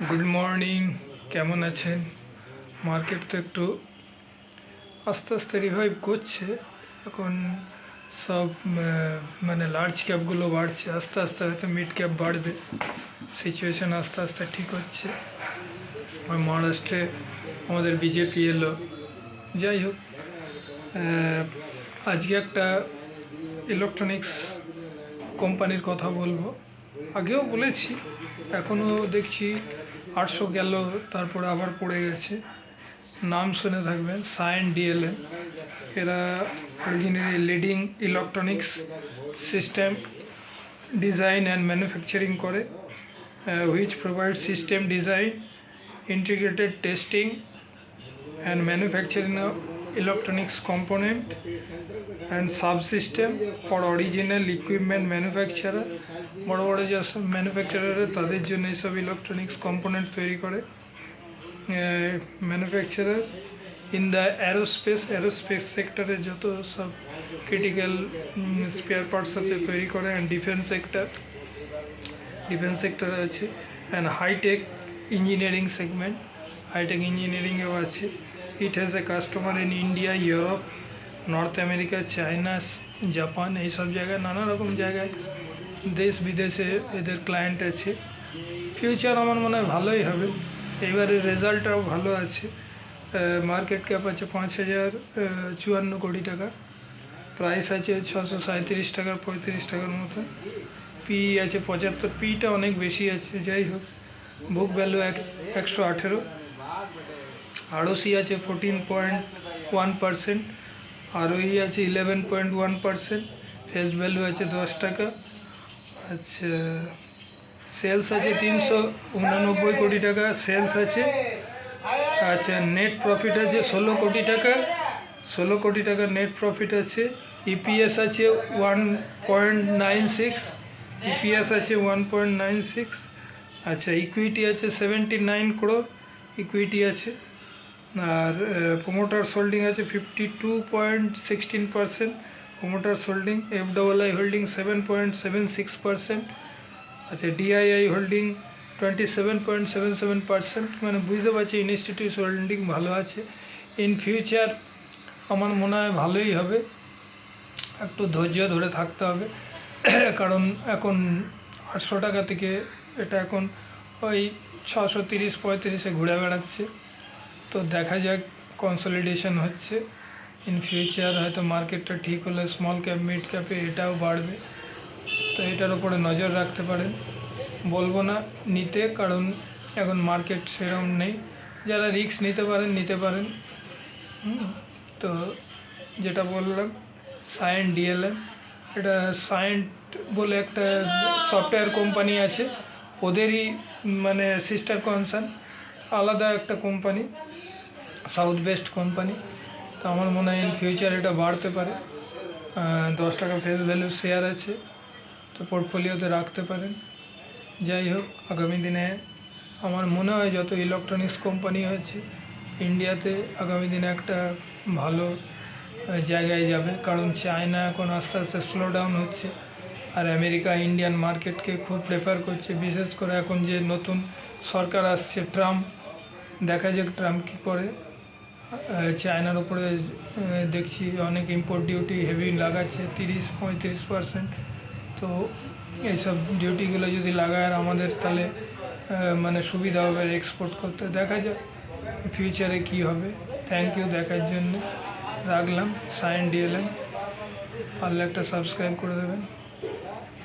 Good morning, কেমন আছেন? Market তো একটু আস্তে আস্তে রিভাইভ করছে। এখন সব মানে লার্জ ক্যাপগুলো বাড়ছে, আস্তে আস্তে হয়তো মিড ক্যাপ বাড়বে। সিচুয়েশান আস্তে আস্তে ঠিক হচ্ছে। আর মহারাষ্ট্রে আমাদের বিজেপি এলো। যাই হোক, আজকে একটা ইলেকট্রনিক্স কোম্পানির কথা বলবো। আগেও বলেছি, এখনও দেখছি 800 গেল, তারপরে আবার পড়ে গেছে। নাম শুনে থাকবেন, সায়েন ডিএলএম। এরা originally leading electronics system design and manufacturing করে, which provide system design, integrated testing and manufacturing of electronics component and subsystem for original equipment manufacturer। বড় বড় যেসব ম্যানুফ্যাকচারার তাদের জন্য এইসব ইলেকট্রনিক্স কম্পোনেন্ট তৈরি করে। ম্যানুফ্যাকচারার ইন দ্য অ্যারোস্পেস সেক্টরে যত সব ক্রিটিক্যাল স্পেয়ার পার্টস আছে তৈরি করে। অ্যান্ড ডিফেন্স সেক্টরে আছে। And hi tech engineering segment, hi tech ইঞ্জিনিয়ারিংয়েও আছে। It has a customer in India, Europe, North America, China, Japan, এইসব জায়গায়, নানা রকম জায়গায় দেশ বিদেশে এদের ক্লায়েন্ট আছে। ফিউচার আমার মনে হয় ভালোই হবে। এবারে রেজাল্টটাও ভালো আছে। মার্কেট ক্যাপ আছে 5,054 কোটি টাকা, প্রাইস আছে 637 টাকার 35 টাকার মতো, পি আছে 75, পিটা অনেক বেশি আছে। যাই হোক, বুক ভ্যালু 118, আরওসি আছে 14.1%, আরওই আছে 11.1%, ফেস ভ্যালু আছে 10 টাকা। আচ্ছা, সেলস আছে 389 কোটি টাকা সেলস আছে। আচ্ছা, নেট প্রফিট আছে 16 কোটি টাকা, 16 কোটি টাকার নেট প্রফিট আছে। ইপিএস আছে 1.96, ইপিএস আছে 1.96। আচ্ছা, ইকুইটি আছে 79 crore ইকুইটি আছে। আর প্রোমোটার্স হোল্ডিং আছে 52.16%, প্রোমোটার্স হোল্ডিং। এফডব্লিউআই হোল্ডিং 7.76%। আচ্ছা, ডিআইআই হোল্ডিং 27.77%। মানে বুঝতে পারছি ইনস্টিটিউট হোল্ডিং ভালো আছে। ইন ফিউচার আমার মনে হয় ভালোই হবে, একটু ধৈর্য ধরে থাকতে হবে। কারণ এখন 800 টাকা থেকে এটা এখন ওই 630-35-এ ঘুরে বেড়াচ্ছে। তো দেখা যাক, কনসলিডেশন হচ্ছে। ইন ফিউচার হয়তো মার্কেটটা ঠিক হলে স্মল ক্যাপ মিড ক্যাপে এটাও বাড়বে। তো এটার উপরে নজর রাখতে পারেন। বলবো না নিতে, কারণ এখন মার্কেট সেরকম নেই। যারা রিস্ক নিতে পারেন। তো যেটা বললাম, সায়েন্ট ডিএলএম, এটা সায়েন্ট বলে একটা সফটওয়্যার কোম্পানি আছে, ওদেরই মানে সিস্টার কনসার্ন, আলাদা একটা কোম্পানি, সাউথ বেস্ট কোম্পানি। তো আমার মনে হয় ইন ফিউচার এটা বাড়তে পারে। 10 টাকা ফেস ভ্যালু শেয়ার আছে, তো পোর্টফোলিওতে রাখতে পারেন। যাই হোক, আগামী দিনে আমার মনে হয় যত ইলেকট্রনিক্স কোম্পানি হচ্ছে ইন্ডিয়াতে, আগামী দিনে একটা ভালো জায়গায় যাবে। কারণ চায়না এখন আস্তে আস্তে স্লো ডাউন হচ্ছে, আর আমেরিকা ইন্ডিয়ান মার্কেটকে খুব প্রেফার করছে। বিশেষ করে এখন যে নতুন সরকার আসছে, ট্রাম্প, দেখা যাক ট্রাম্প কী করে। চায়নার উপরে দেখছি অনেক ইম্পোর্ট ডিউটি হেভি লাগাচ্ছে, 30-35%। তো এইসব ডিউটিগুলো যদি লাগায় আর আমাদের, তাহলে মানে সুবিধা হবে এক্সপোর্ট করতে। দেখা যাক ফিউচারে কী হবে। থ্যাংক ইউ দেখার জন্য, রাখলাম। সায়েন্ট ডিএলএম, পারলে একটা সাবস্ক্রাইব করে দেবেন।